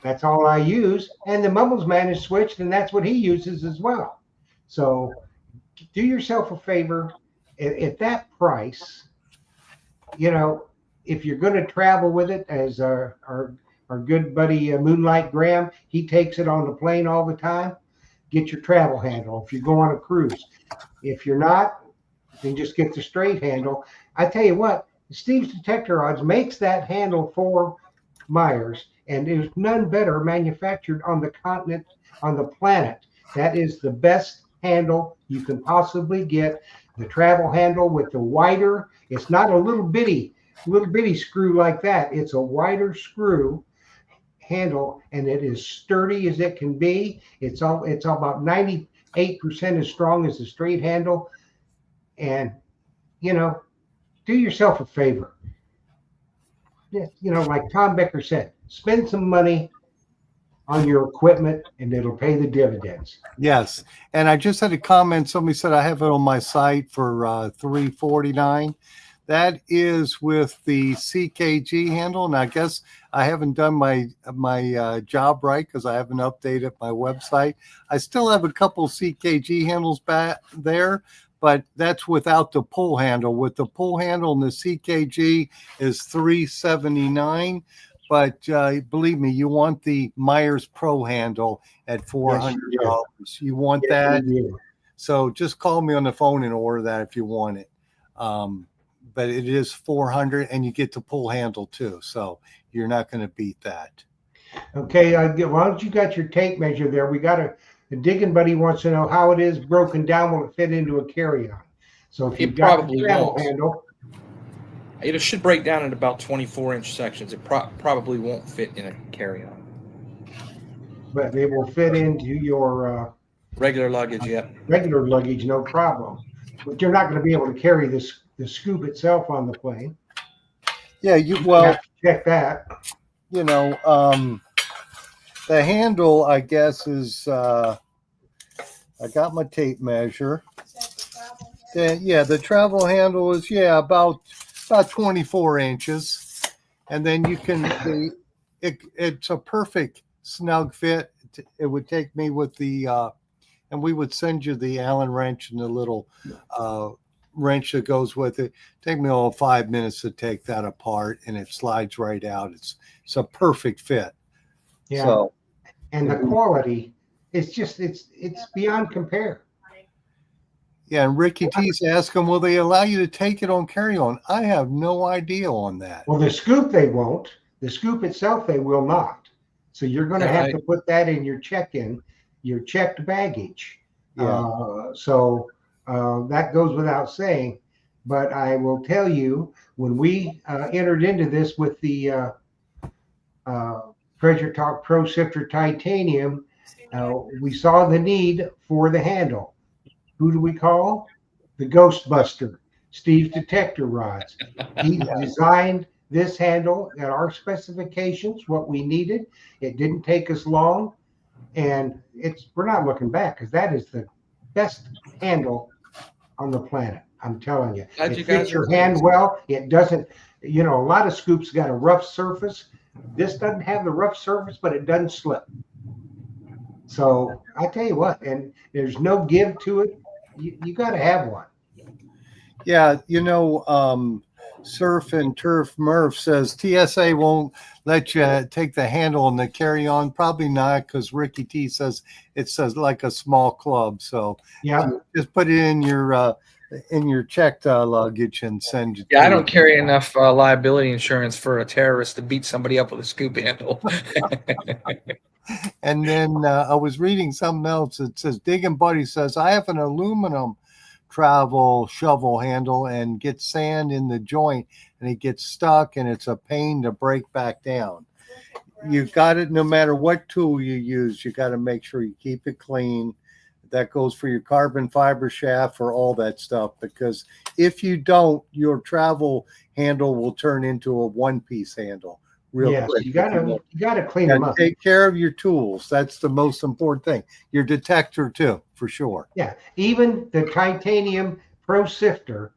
that's all I use. And the Mumbles man is switched, and that's what he uses as well. So do yourself a favor. At that price, if you're going to travel with it, as our good buddy Moonlight Graham, he takes it on the plane all the time, get your travel handle if you go on a cruise. If you're not, then just get the straight handle. I tell you what, Steve's Detector Rods makes that handle for Myers, and there's none better manufactured on the continent, on the planet. That is the best handle you can possibly get. The travel handle with the wider, it's not a little bitty screw like that. It's a wider screw handle, and it is sturdy as it can be. It's about 98% as strong as the straight handle. And do yourself a favor. Like Tom Becker said, spend some money on your equipment and it'll pay the dividends.
Yes. And I just had a comment. Somebody said I have it on my site for $349. That is with the CKG handle. And I guess I haven't done my job right because I haven't updated my website. I still have a couple CKG handles back there, but that's without the pull handle. With the pull handle and the CKG is $379. But believe me, you want the Myers Pro handle at $400. Yes, you want that. So just call me on the phone and order that if you want it. But it is $400, and you get the pull handle too. So you're not going to beat that.
Okay, why don't you got your tape measure there? The digging buddy wants to know how it is broken down. Will it fit into a carry-on? So if you've got the travel handle,
it should break down in about 24-inch sections. It probably won't fit in a carry-on.
But it will fit into your
regular luggage,
regular luggage, no problem. But you're not going to be able to carry the scoop itself on the plane.
Yeah, you have to
check that.
The handle, I guess, is I got my tape measure. The travel handle is about 24 inches, and then you can it's a perfect snug fit. It would take me with the and we would send you the Allen wrench and the little wrench that goes with it. Take me all 5 minutes to take that apart, and it slides right out. It's a perfect fit.
Yeah. So, and the quality is just it's beyond compare.
Yeah, and Ricky T's asking, will they allow you to take it on carry-on? I have no idea on that.
Well, the scoop they won't. The scoop itself they will not. So you're going to have to put that in your check-in, your checked baggage. Yeah. So that goes without saying. But I will tell you, when we entered into this with the Treasure Talk Pro Sifter Titanium, we saw the need for the handle. Who do we call? The Ghostbuster, Steve's Detector Rods. He designed this handle at our specifications, what we needed. It didn't take us long, and we're not looking back because that is the best handle on the planet. I'm telling you. It fits your hand well. It doesn't, a lot of scoops got a rough surface. This doesn't have the rough surface, but it doesn't slip. So I tell you what, and there's no give to it. You got to have one.
Yeah, Surf and Turf Murph says TSA won't let you take the handle on the carry-on. Probably not, because Ricky T says it says like a small club. So yeah, just put it in your in your checked luggage and send you.
Yeah, I don't carry enough liability insurance for a terrorist to beat somebody up with a scoop handle.
And then I was reading something else. It says Digging Buddy says I have an aluminum travel shovel handle and get sand in the joint and it gets stuck and it's a pain to break back down. You got it. No matter what tool you use, you got to make sure you keep it clean. That goes for your carbon fiber shaft, for all that stuff, because if you don't, your travel handle will turn into a one-piece handle real
Yes,
quick.
you gotta clean them up.
Take care of your tools. That's the most important thing. Your detector too, for sure.
Yeah, even the titanium pro sifter,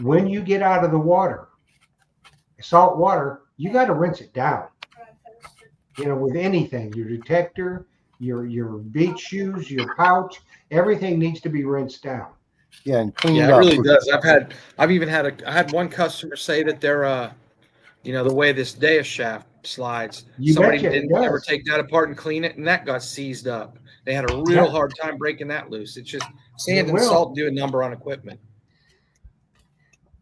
when you get out of the water, salt water, you got to rinse it down. You know, with anything, your detector, your beach shoes, your pouch, everything needs to be rinsed down.
Yeah, and cleaned
Yeah, it
up.
really does. I had one customer say that they're the way this Deus shaft slides,
You
somebody
betcha it
didn't ever
does.
take that apart and clean it, and that got seized up. They had a real hard time breaking that loose. It's just sand
It
and
will.
salt do a number on equipment.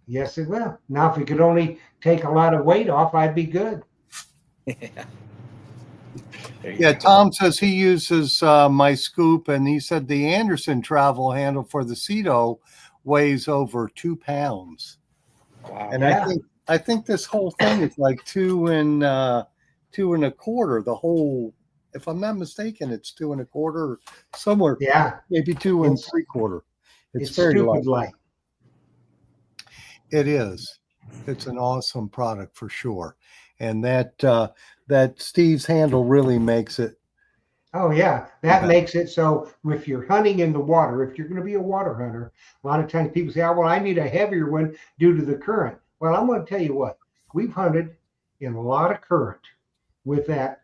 Yes, it will. Now, if it could only take a lot of weight off, I'd be good.
Yeah, Tom says he uses my scoop, and he said the Anderson travel handle for the Cedo weighs over 2 pounds.
Wow.
And
Yeah.
I think this whole thing is like 2 and a quarter. The whole, if I'm not mistaken, it's 2 and a quarter, somewhere,
Yeah,
maybe 2 and
It's-
3/4.
it's
very
stupid
light.
light.
It is. It's an awesome product for sure. And that Steve's handle really makes it.
Oh yeah, that
Yeah.
makes it so if you're hunting in the water, if you're going to be a water hunter, a lot of times people say, "Oh, well, I need a heavier one due to the current." Well, I'm going to tell you what, we've hunted in a lot of current with that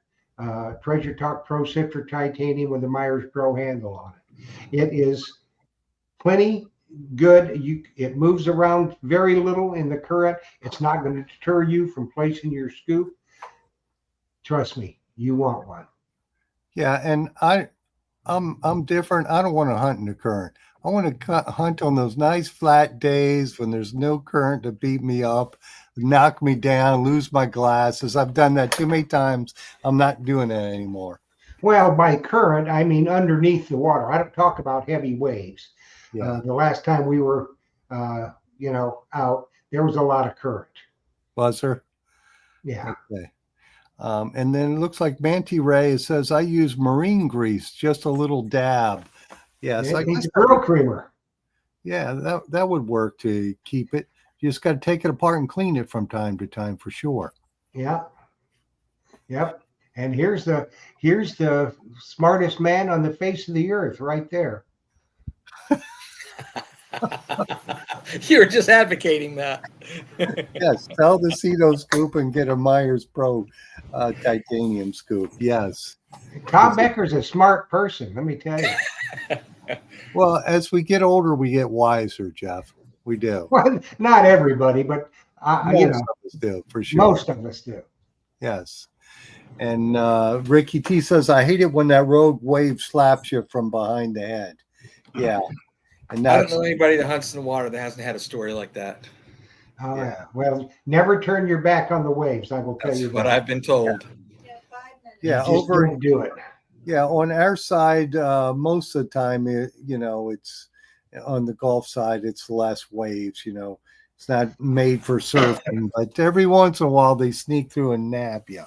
Treasure Talk Pro Sifter Titanium with the Myers Pro handle on it. It is plenty good. It moves around very little in the current. It's not going to deter you from placing your scoop. Trust me, you want one.
Yeah, and I'm different. I don't want to hunt in the current. I want to hunt on those nice flat days when there's no current to beat me up, knock me down, lose my glasses. I've done that too many times. I'm not doing that anymore.
Well, by current, I mean underneath the water. I don't talk about heavy waves.
Yeah.
The last time we were, out, there was a lot of current.
Buzzer.
Yeah.
Okay. And then it looks like Manti Ray says I use marine grease, just a little dab. Yes,
It
I
needs
guess
a grill creamer.
yeah, that would work to keep it. You just got to take it apart and clean it from time to time for sure.
Yeah. Yep. And here's the smartest man on the face of the earth right there.
You were just advocating that.
Yes, sell the Cedo scoop and get a Myers Pro titanium scoop. Yes.
Tom Becker's a smart person, let me tell you.
Well, as we get older, we get wiser, Jeff. We do.
Well, not everybody, but
Most of us do, for sure.
most of us do.
Yes. And Ricky T says, I hate it when that rogue wave slaps you from behind the head. Yeah. And
I don't
that's
know anybody that hunts in the water that hasn't had a story like that.
Yeah. Well, never turn your back on the waves. I will tell
That's
you
what
that.
I've been told.
yeah,
Just
over
don't do it.
yeah, on our side, most of the time it's on the Gulf side, it's less waves, It's not made for surfing, but every once in a while they sneak through and nab you.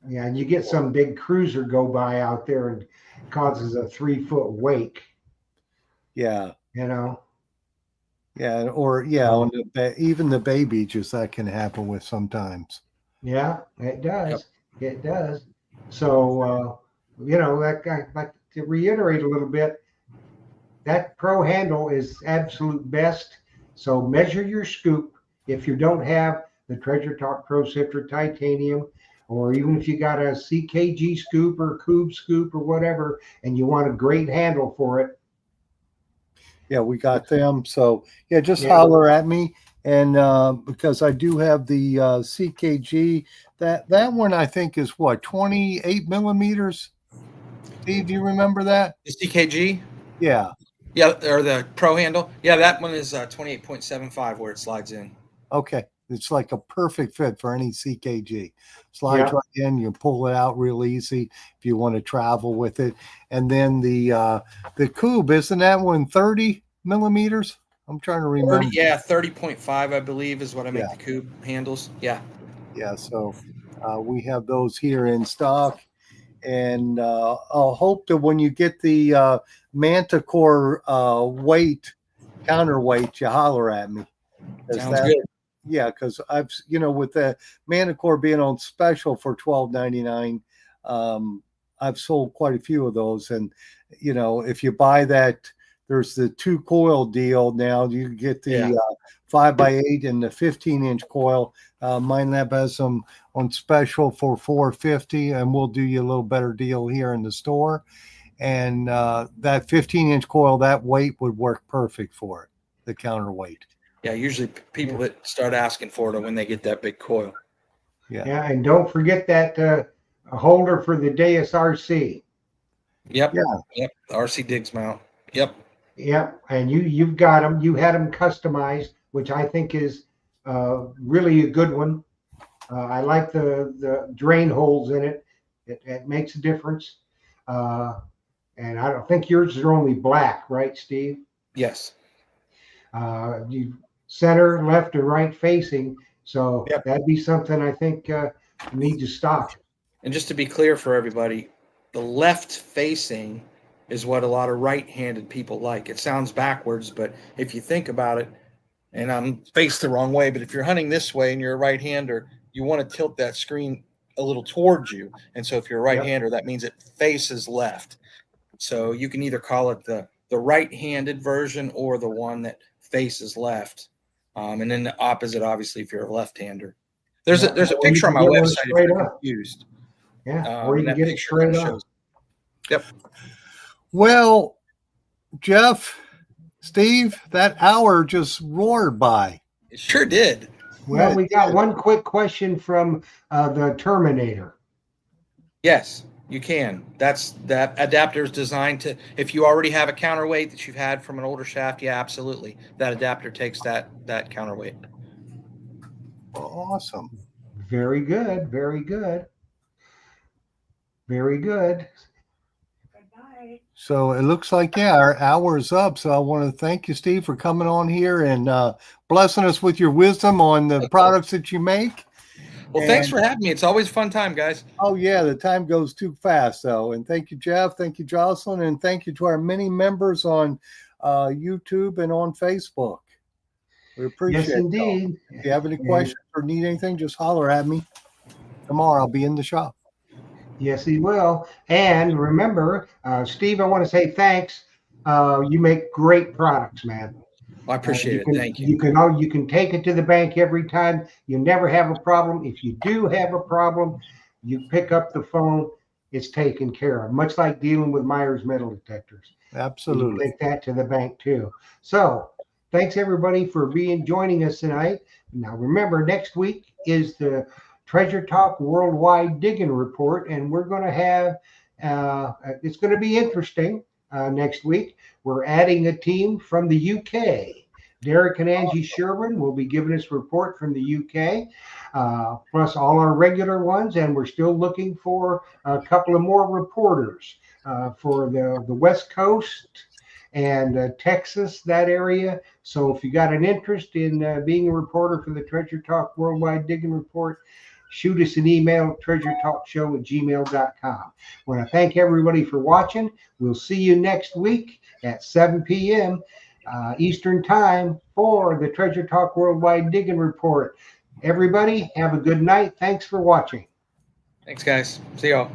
Yeah, and you get some big cruiser go by out there and causes a 3-foot wake.
Yeah.
You know.
Or on even the Bay beaches that can happen with sometimes.
Yeah, it does. Yep. It does. So that guy, like to reiterate a little bit, that pro handle is absolute best. So measure your scoop. If you don't have the Treasure Talk Pro Sifter Titanium, or even if you got a CKG scoop or Coob scoop or whatever, and you want a great handle for it.
Yeah, we got them. So yeah, just holler at me. And because I do have the CKG, that one I think is what, 28 millimeters. Steve, do you remember that?
The CKG?
Yeah.
Yeah, or the pro handle. Yeah, that one is 28.75 where it slides in.
Okay. It's like a perfect fit for any CKG. Slides
Yeah.
right in, you pull it out real easy if you want to travel with it. And then the Cube, isn't that one 30 millimeters? I'm trying to remember.
30.5, I believe, is what I make
Yeah.
the Cube handles. Yeah.
Yeah, so we have those here in stock. And I'll hope that when you get the Manticore weight, counterweight, you holler at me.
Sounds good.
Yeah, because I've with the Manticore being on special for $12.99, I've sold quite a few of those, and if you buy that, there's the 2 coil deal now. You get the 5x8 and the 15-inch coil. Mine Lab has them on special for $4.50, and we'll do you a little better deal here in the store. And that 15-inch coil, that weight would work perfect for it, the counterweight.
Yeah, usually people that start asking for it are when they get that big coil.
Yeah, and don't forget that holder for the Deus RC.
Yep. RC Diggs mount. Yep.
Yep, and you've got them. You had them customized, which I think is really a good one. I like the drain holes in it. It makes a difference. And I don't think yours are only black, right, Steve?
Yes.
You center, left, and right facing. So that'd be something I think you need to stock.
And just to be clear for everybody, the left facing is what a lot of right-handed people like. It sounds backwards, but if you think about it, and I'm faced the wrong way, but if you're hunting this way and you're a right-hander, you want to tilt that screen a little towards you. And so if you're a right-hander, that means it faces left. So you can either call it the right-handed version or the one that faces left. And then the opposite, obviously, if you're a left-hander. There's a picture on my website if you're confused.
Yeah, or you can get it straight up.
Yep.
Well, Jeff, Steve, that hour just roared by.
It sure did.
Well, we got one quick question from the Terminator.
Yes, you can. That adapter is designed to, if you already have a counterweight that you've had from an older shaft, yeah, absolutely. That adapter takes that counterweight.
Awesome.
Very good. Very good. Very good.
So it looks like, our hour is up. So I want to thank you, Steve, for coming on here and blessing us with your wisdom on the products that you make.
Well, thanks for having me. It's always a fun time, guys.
Oh, yeah. The time goes too fast, though. And thank you, Jeff. Thank you, Jocelyn. And thank you to our many members on YouTube and on Facebook. We appreciate it.
Yes, indeed.
If you have any questions or need anything, just holler at me. Tomorrow I'll be in the shop.
Yes, he will. And remember, Steve, I want to say thanks. You make great products, man.
I appreciate it. Thank you.
You can take it to the bank every time. You never have a problem. If you do have a problem, you pick up the phone. It's taken care of. Much like dealing with Myers metal detectors.
Absolutely.
You take that to the bank too. So thanks everybody for joining us tonight. Now remember, next week is the Treasure Talk Worldwide Digging Report, and we're going to have, it's going to be interesting next week. We're adding a team from the UK. Derek and Angie Sherwin will be giving us a report from the UK, plus all our regular ones, and we're still looking for a couple of more reporters for the West Coast and Texas, that area. So if you got an interest in being a reporter for the Treasure Talk Worldwide Digging Report, shoot us an email, treasuretalkshow@gmail.com. I want to thank everybody for watching. We'll see you next week at 7 p.m. Eastern Time for the Treasure Talk Worldwide Digging Report. Everybody, have a good night. Thanks for watching.
Thanks, guys. See y'all.